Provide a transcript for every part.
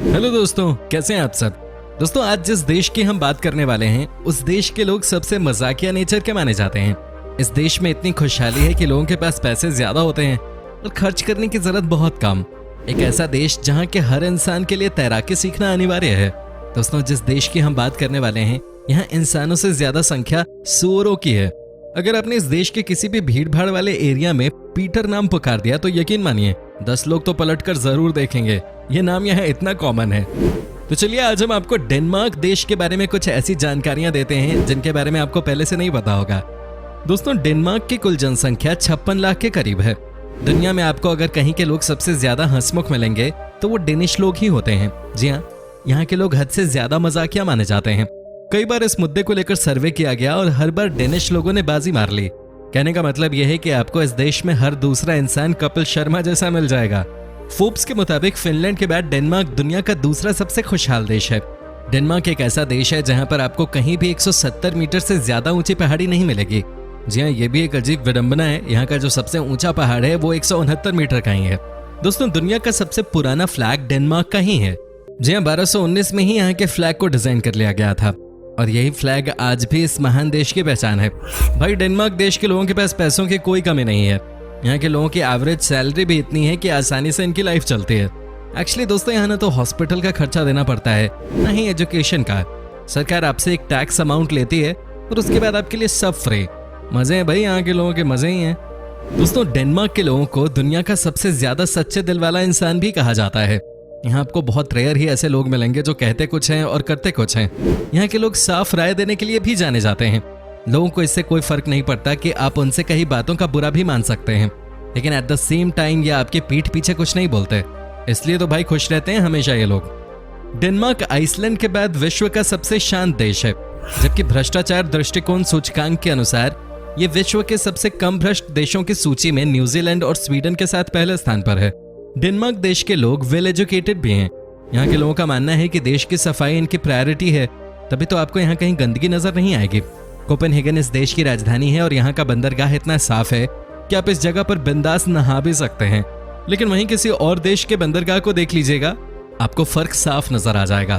Hello दोस्तों, कैसे हैं आप सब। दोस्तों, आज जिस देश की हम बात करने वाले हैं उस देश के लोग सबसे मजाकिया नेचर के माने जाते हैं। इस देश में इतनी खुशहाली है कि लोगों के पास पैसे ज्यादा होते हैं और खर्च करने की जरूरत बहुत कम। एक ऐसा देश जहां के हर इंसान के लिए तैराकी सीखना अनिवार्य है। दोस्तों, जिस देश की हम बात करने वाले हैं यहाँ इंसानों से ज्यादा संख्या सूअरों की है। अगर आपने इस देश के किसी भी भीड़ भाड़ वाले एरिया में पीटर नाम पुकार दिया तो यकीन मानिए 10 लोग तो पलट कर जरूर देखेंगे। ये नाम यहाँ इतना कॉमन है। तो चलिए आज हम आपको डेनमार्क देश के बारे में कुछ ऐसी जानकारियां देते हैं जिनके बारे में आपको पहले से नहीं पता होगा। दोस्तों, डेनमार्क की कुल जनसंख्या 56 लाख के करीब है। दुनिया में आपको अगर कहीं के लोग सबसे ज्यादा हंसमुख मिलेंगे तो वो डेनिश लोग ही होते हैं। जी हाँ, यहाँ के लोग हद से ज्यादा मजाकिया माने जाते हैं। कई बार इस मुद्दे को लेकर सर्वे किया गया और हर बार डेनिश लोगों ने बाजी मार ली। कहने का मतलब यह है कि आपको इस देश में हर दूसरा इंसान कपिल शर्मा जैसा मिल जाएगा। फोर्ब्स के मुताबिक फिनलैंड के बाद डेनमार्क दुनिया का दूसरा सबसे खुशहाल देश है। डेनमार्क एक ऐसा देश है जहां पर आपको कहीं भी 170 मीटर से ज्यादा ऊंची पहाड़ी नहीं मिलेगी। जी हाँ, ये भी एक अजीब विडंबना है। यहाँ का जो सबसे ऊंचा पहाड़ है वो 169 मीटर का ही है। दोस्तों, दुनिया का सबसे पुराना फ्लैग डेनमार्क का ही है। जी हाँ, 1219 में ही यहाँ के फ्लैग को डिजाइन कर लिया गया था और यही फ्लैग आज भी इस महान देश की पहचान है। भाई, डेनमार्क देश के लोगों के पास पैसों की कोई कमी नहीं है। यहाँ के लोगों की एवरेज सैलरी भी इतनी है कि आसानी से इनकी लाइफ चलती है। एक्चुअली दोस्तों, यहाँ ना तो हॉस्पिटल का खर्चा देना पड़ता है ना ही एजुकेशन का। सरकार आपसे एक टैक्स अमाउंट लेती है और उसके बाद आपके लिए सब फ्री। मजे हैं भाई, यहाँ के लोगों के मजे ही हैं। दोस्तों, डेनमार्क के लोगों को दुनिया का सबसे ज्यादा सच्चे दिल वाला इंसान भी कहा जाता है। यहाँ आपको बहुत रेयर ही ऐसे लोग मिलेंगे जो कहते कुछ हैं और करते कुछ हैं। यहाँ के लोग साफ राय देने के लिए भी जाने जाते हैं। लोगों को इससे कोई फर्क नहीं पड़ता कि आप उनसे कही बातों का बुरा भी मान सकते हैं, लेकिन एट द सेम टाइम ये आपके पीठ पीछे कुछ नहीं बोलते। इसलिए तो भाई खुश रहते हैं हमेशा ये लोग। डेनमार्क आइसलैंड के बाद विश्व का सबसे शांत देश है, जबकि भ्रष्टाचार दृष्टिकोण सूचकांक के अनुसार ये विश्व के सबसे कम भ्रष्ट देशों की सूची में न्यूजीलैंड और स्वीडन के साथ पहले स्थान पर है। डेनमार्क देश के लोग वेल एजुकेटेड भी हैं। यहाँ के लोगों का मानना है कि देश की सफाई इनकी प्रायोरिटी है, तभी तो आपको यहाँ कहीं गंदगी नजर नहीं आएगी। कोपेनहेगन इस देश की राजधानी है और यहाँ का बंदरगाह इतना साफ है कि आप इस जगह पर बिंदास नहा भी सकते हैं। लेकिन वहीं किसी और देश के बंदरगाह को देख लीजिएगा, आपको फर्क साफ नजर आ जाएगा।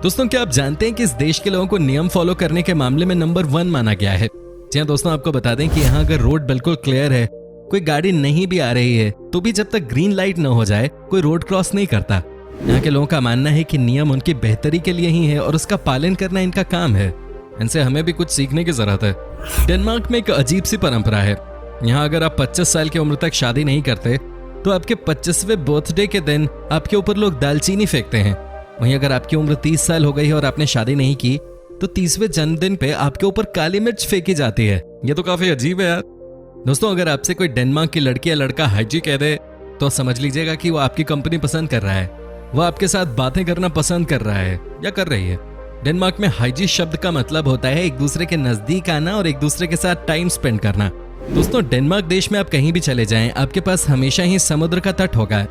दोस्तों, क्या आप जानते हैं कि इस देश के लोगों को नियम फॉलो करने के मामले में नंबर 1 माना गया है। जी हाँ दोस्तों, आपको बता दें कि यहाँ अगर रोड बिल्कुल क्लियर है, कोई गाड़ी नहीं भी आ रही है, तो भी जब तक ग्रीन लाइट न हो जाए कोई रोड क्रॉस नहीं करता। यहाँ के लोगों का मानना है कि नियम उनकी बेहतरी के लिए ही है और उसका पालन करना इनका काम है। इनसे हमें भी कुछ सीखने की जरूरत है। डेनमार्क में एक अजीब सी परंपरा है। यहाँ अगर आप 25 साल की उम्र तक शादी नहीं करते तो आपके 25वें बर्थडे के दिन आपके ऊपर लोग दालचीनी फेंकते हैं। वहीं अगर आपकी उम्र 30 साल हो गई है और आपने शादी नहीं की तो 30वें जन्मदिन पे आपके ऊपर काली मिर्च फेंकी जाती है। ये तो काफी अजीब है यार। दोस्तों, अगर आपसे कोई डेनमार्क की लड़की या लड़का हाईजी कह दे तो समझ लीजिएगा कि वो आपकी कंपनी पसंद कर रहा है, वो आपके साथ बातें करना पसंद कर रहा है या कर रही है। डेनमार्क में हाईजी शब्द का मतलब होता है एक दूसरे के नजदीक आना और एक दूसरे के साथ टाइम स्पेंड करना। दोस्तों, डेनमार्क देश में आप कहीं भी चले जाएं, आपके पास हमेशा ही समुद्र का तट होगा।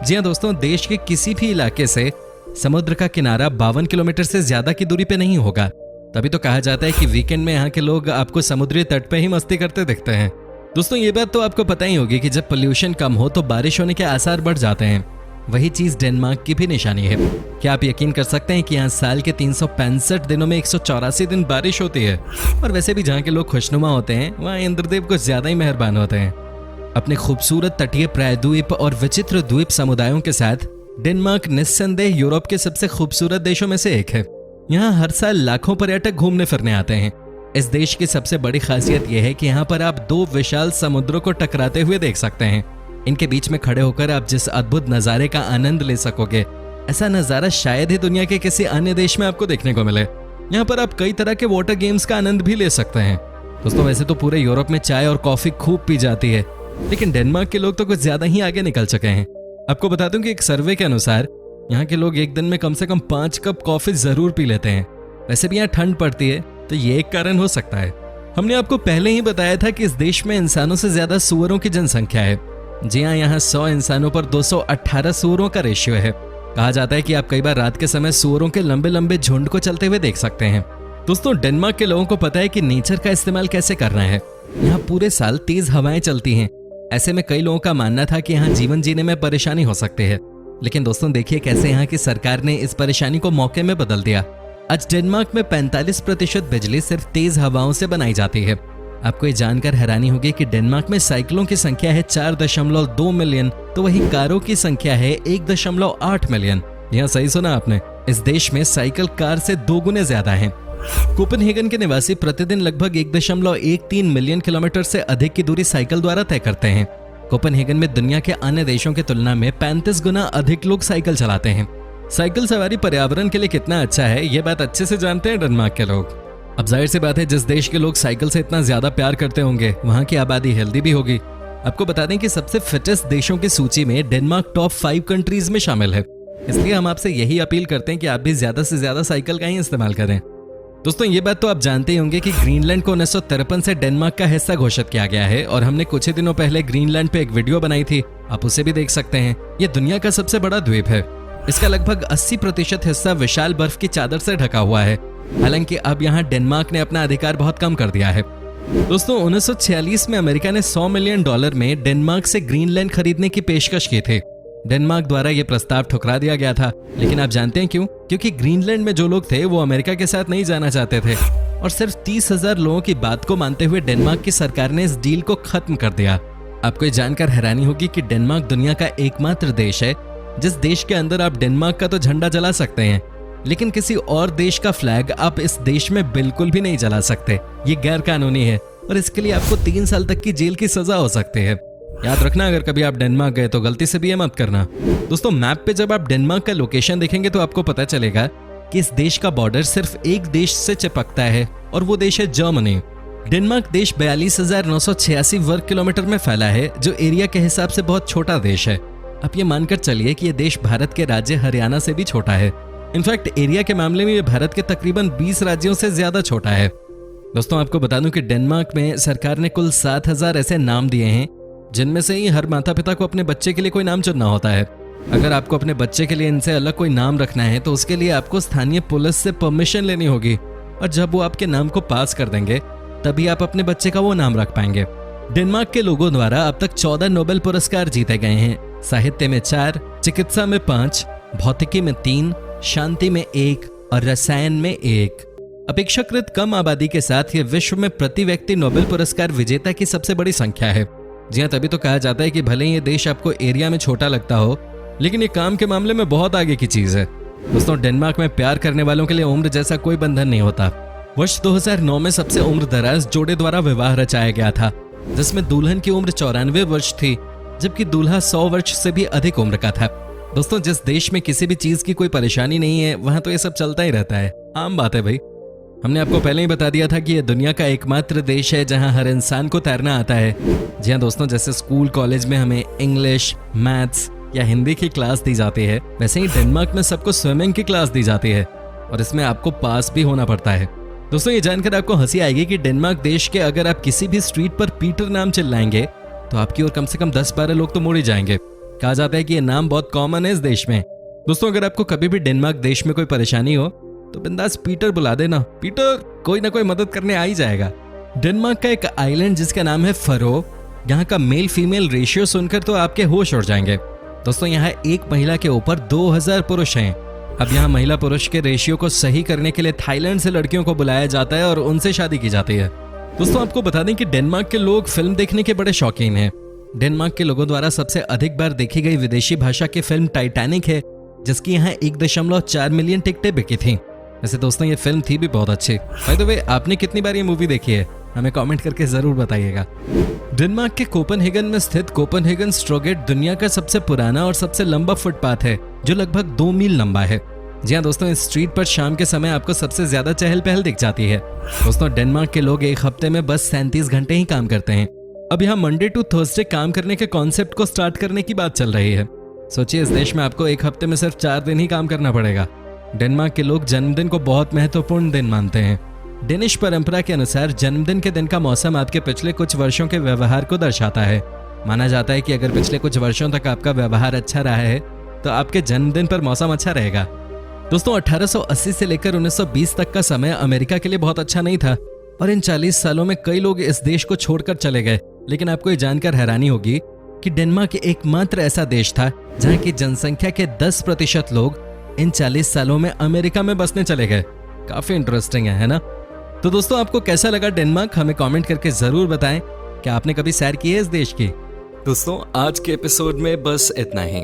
जी हाँ दोस्तों, देश के किसी भी इलाके से समुद्र का किनारा 52 किलोमीटर से ज्यादा की दूरी पे नहीं होगा। तभी तो कहा जाता है कि वीकेंड में यहाँ के लोग आपको समुद्री तट पे ही मस्ती करते दिखते हैं। दोस्तों, ये बात तो आपको पता ही होगी कि जब पोल्यूशन कम हो तो बारिश होने के आसार बढ़ जाते हैं। वही चीज डेनमार्क की भी निशानी है। क्या आप यकीन कर सकते हैं कि यहाँ साल के 365 दिनों में 184 दिन बारिश होती है। और वैसे भी जहाँ के लोग खुशनुमा होते हैं वहाँ इंद्रदेव कुछ ज्यादा ही मेहरबान होते हैं। अपने खूबसूरत तटीय प्रायद्वीप और विचित्र द्वीप समुदायों के साथ डेनमार्क निस्संदेह यूरोप के सबसे खूबसूरत देशों में से एक है। यहाँ हर साल लाखों पर्यटक घूमने फिरने आते हैं। इस देश की सबसे बड़ी खासियत यह है कि यहाँ पर आप 2 विशाल समुद्रों को टकराते हुए देख सकते हैं। इनके बीच में खड़े होकर आप जिस अद्भुत नज़ारे का आनंद ले सकोगे, ऐसा नज़ारा शायद ही दुनिया के किसी अन्य देश में आपको देखने को मिले। यहाँ पर आप कई तरह के वाटर गेम्स का आनंद भी ले सकते हैं। दोस्तों, वैसे तो पूरे यूरोप में चाय और कॉफी खूब पी जाती है, लेकिन डेनमार्क के लोग तो कुछ ज्यादा ही आगे निकल चुके हैं। आपको बता दूं कि एक सर्वे के अनुसार यहाँ के लोग एक दिन में कम से कम 5 कप कॉफी जरूर पी लेते हैं। वैसे भी यहाँ ठंड पड़ती है तो ये एक कारण हो सकता है। हमने आपको पहले ही बताया था कि इस देश में इंसानों से ज्यादा सूअरों की जनसंख्या है। जी हाँ, यहाँ 100 इंसानों पर 218 सूअरों का रेशियो है। कहा जाता है कि आप कई बार रात के समय सूअरों के लंबे लंबे झुंड को चलते हुए देख सकते हैं। दोस्तों, डेनमार्क के लोगों को पता है कि नेचर का इस्तेमाल कैसे करना है। यहाँ पूरे साल तेज हवाएं चलती हैं। ऐसे में कई लोगों का मानना था कि यहाँ जीवन जीने में परेशानी हो सकती है। लेकिन दोस्तों देखिए कैसे यहाँ की सरकार ने इस परेशानी को मौके में बदल दिया। आज डेनमार्क में 45% बिजली सिर्फ तेज हवाओं से बनाई जाती है। आपको ये जानकर हैरानी होगी कि डेनमार्क में साइकिलों की संख्या है 4.2 मिलियन, तो वही कारों की संख्या है 1.8 मिलियन। यहाँ सही सुना आपने, इस देश में साइकिल कार से 2 गुने ज्यादा हैं। कोपेनहेगन के निवासी प्रतिदिन लगभग 1.13 मिलियन किलोमीटर से अधिक की दूरी साइकिल द्वारा तय करते हैं। कोपेनहेगन में दुनिया के अन्य देशों की तुलना में 35 गुना अधिक लोग साइकिल चलाते हैं। साइकिल सवारी पर्यावरण के लिए कितना अच्छा है, ये बात अच्छे से जानते हैं डेनमार्क के लोग। अब जाहिर सी बात है, जिस देश के लोग साइकिल से इतना ज्यादा प्यार करते होंगे वहां की आबादी हेल्दी भी होगी। आपको बता दें कि सबसे फिटेस्ट देशों की सूची में डेनमार्क टॉप 5 कंट्रीज में शामिल है। इसलिए हम आपसे यही अपील करते हैं कि आप भी ज्यादा से ज्यादा साइकिल का ही इस्तेमाल करें। दोस्तों ये बात तो आप जानते ही होंगे कि ग्रीनलैंड को 1953 से डेनमार्क का हिस्सा घोषित किया गया है और हमने कुछ ही दिनों पहले ग्रीनलैंड पे एक वीडियो बनाई थी, आप उसे भी देख सकते हैं। ये दुनिया का सबसे बड़ा द्वीप है। इसका लगभग 80% हिस्सा विशाल बर्फ की चादर से ढका हुआ है। हालांकि अब यहाँ डेनमार्क ने अपना अधिकार बहुत कम कर दिया है। दोस्तों 1946 में अमेरिका ने $100 मिलियन में डेनमार्क से ग्रीनलैंड खरीदने की पेशकश की थी। डेनमार्क द्वारा यह प्रस्ताव ठुकरा दिया गया था, लेकिन आप जानते हैं क्यों? क्योंकि ग्रीनलैंड में जो लोग थे वो अमेरिका के साथ नहीं जाना चाहते थे और सिर्फ 30,000 लोगों की बात को मानते हुए डेनमार्क की सरकार ने इस डील को खत्म कर दिया। आपको ये जानकर हैरानी होगी कि डेनमार्क दुनिया का एकमात्र देश है जिस देश के अंदर आप डेनमार्क का तो झंडा जला सकते हैं, लेकिन किसी और देश का फ्लैग आप इस देश में बिल्कुल भी नहीं जला सकते। ये गैर कानूनी है और इसके लिए आपको 3 साल तक की जेल की सजा हो सकती है। याद रखना, अगर कभी आप डेनमार्क गए तो गलती से भी ये मत करना। दोस्तों मैप पे जब आप डेनमार्क का लोकेशन देखेंगे तो आपको पता चलेगा कि इस देश का बॉर्डर सिर्फ एक देश से चिपकता है और वो देश है जर्मनी। डेनमार्क देश 42,986 वर्ग किलोमीटर में फैला है, जो एरिया के हिसाब से बहुत छोटा देश है। आप ये मानकर चलिए कि ये देश भारत के राज्य हरियाणा से भी छोटा है। इनफैक्ट एरिया के मामले में ये भारत के तकरीबन 20 राज्यों से ज्यादा छोटा है। दोस्तों आपको बता दूं कि डेनमार्क में सरकार ने कुल 7,000 ऐसे नाम दिए हैं, जिनमें से ही हर माता पिता को अपने बच्चे के लिए कोई नाम चुनना होता है। अगर आपको अपने बच्चे के लिए इनसे अलग कोई नाम रखना है तो उसके लिए आपको स्थानीय पुलिस से परमिशन लेनी होगी और जब वो आपके नाम को पास कर देंगे तभी आप अपने बच्चे का वो नाम रख पाएंगे। डेनमार्क के लोगों द्वारा अब तक 14 नोबेल पुरस्कार जीते गए हैं। साहित्य में 4, चिकित्सा में 5, भौतिकी में 3, शांति में 1 और रसायन में 1। अपेक्षाकृत कम आबादी के साथ ये विश्व में प्रति व्यक्ति नोबेल पुरस्कार विजेता की सबसे बड़ी संख्या है। जी हाँ, तभी तो कहा जाता है कि भले ही ये देश आपको एरिया में छोटा लगता हो, लेकिन ये काम के मामले में बहुत आगे की चीज है। दोस्तों डेनमार्क में प्यार करने वालों के लिए उम्र जैसा कोई बंधन नहीं होता। वर्ष 2009 में सबसे उम्र दराज जोड़े द्वारा विवाह रचाया गया था, जिसमें दुल्हन की उम्र 94 वर्ष थी, जबकि दूल्हा 100 वर्ष से भी अधिक उम्र का था। दोस्तों जिस देश में किसी भी चीज की कोई परेशानी नहीं है वहां तो ये सब चलता ही रहता है, आम बात है भाई। हमने आपको पहले ही बता दिया था कि यह दुनिया का एकमात्र देश है जहां हर इंसान को तैरना आता है। जी हाँ दोस्तों, जैसे स्कूल कॉलेज में हमें इंग्लिश, मैथ्स या हिंदी की क्लास दी जाती है, वैसे ही डेनमार्क में सबको स्विमिंग की क्लास दी जाती है और इसमें आपको पास भी होना पड़ता है। दोस्तों ये जानकर आपको हंसी आएगी कि डेनमार्क देश के अगर आप किसी भी स्ट्रीट पर पीटर नाम चिल्लाएंगे तो आपकी ओर कम से कम 10-12 लोग तो मुड़ ही जाएंगे। कहा जाता है कि यह नाम बहुत कॉमन है इस देश में। दोस्तों अगर आपको कभी भी डेनमार्क देश में कोई परेशानी हो तो बिंदास पीटर बुला देना, पीटर कोई ना कोई मदद करने आ ही जाएगा। डेनमार्क का एक आइलैंड जिसका नाम है फरो, यहाँ का मेल फीमेल रेशियो सुनकर तो आपके होश उड़ जाएंगे। दोस्तों यहाँ एक महिला के ऊपर 2000 पुरुष हैं। अब यहाँ महिला पुरुष के रेशियो को सही करने के लिए थाईलैंड से लड़कियों को बुलाया जाता है और उनसे शादी की जाती है। दोस्तों आपको बता दें कि डेनमार्क के लोग फिल्म देखने के बड़े शौकीन हैं। डेनमार्क के लोगों द्वारा सबसे अधिक बार देखी गई विदेशी भाषा की फिल्म टाइटैनिक है, जिसकी यहाँ 1.4 मिलियन टिकटें बिकी थी। वैसे दोस्तों ये फिल्म थी भी बहुत अच्छी। बाय द वे आपने कितनी बार ये मूवी देखी है हमें कमेंट करके जरूर बताइएगा। डेनमार्क के कोपेनहेगन में स्थित कोपेनहेगन स्ट्रोगेट दुनिया का सबसे पुराना और सबसे लंबा फुटपाथ है, जो लगभग 2 मील लंबा है। जी हाँ दोस्तों, इस स्ट्रीट पर शाम के समय आपको सबसे ज्यादा चहल पहल दिख जाती है। दोस्तों डेनमार्क के लोग एक हफ्ते में बस 37 घंटे ही काम करते हैं। अब यहाँ मंडे टू थर्सडे काम करने के कॉन्सेप्ट को स्टार्ट करने की बात चल रही है। सोचिए इस देश में आपको एक हफ्ते में सिर्फ 4 दिन ही काम करना पड़ेगा। डेनमार्क के लोग जन्मदिन को बहुत महत्वपूर्ण दिन मानते हैं। डेनिश परंपरा के अनुसार जन्मदिन के दिन का मौसम आपके पिछले कुछ वर्षों के व्यवहार को दर्शाता है। माना जाता है कि अगर पिछले कुछ वर्षों तक आपका व्यवहार अच्छा रहा है तो आपके जन्मदिन पर मौसम अच्छा रहेगा। दोस्तों 1880 से लेकर 1920 तक का समय अमेरिका के लिए बहुत अच्छा नहीं था और इन 40 सालों में कई लोग इस देश को छोड़कर चले गए। लेकिन आपको ये जानकर हैरानी होगी कि डेनमार्क एकमात्र ऐसा देश था जहाँ की जनसंख्या के 10% लोग इन 40 सालों में अमेरिका में बसने चले गए। काफी इंटरेस्टिंग है ना? तो दोस्तों, आपको कैसा लगा डेनमार्क, हमें कमेंट करके जरूर बताएं। क्या आपने कभी सैर की है इस देश की? दोस्तों, आज के एपिसोड में बस इतना ही।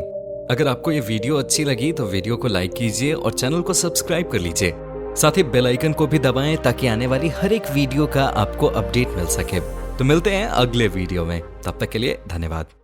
अगर आपको ये वीडियो अच्छी लगी तो वीडियो को लाइक कीजिए और चैनल को सब्सक्राइब कर लीजिए। साथ ही बेल आइकन को भी दबाएं ताकि आने वाली हर एक वीडियो का आपको अपडेट मिल सके। तो मिलते हैं अगले वीडियो में, तब तक के लिए धन्यवाद।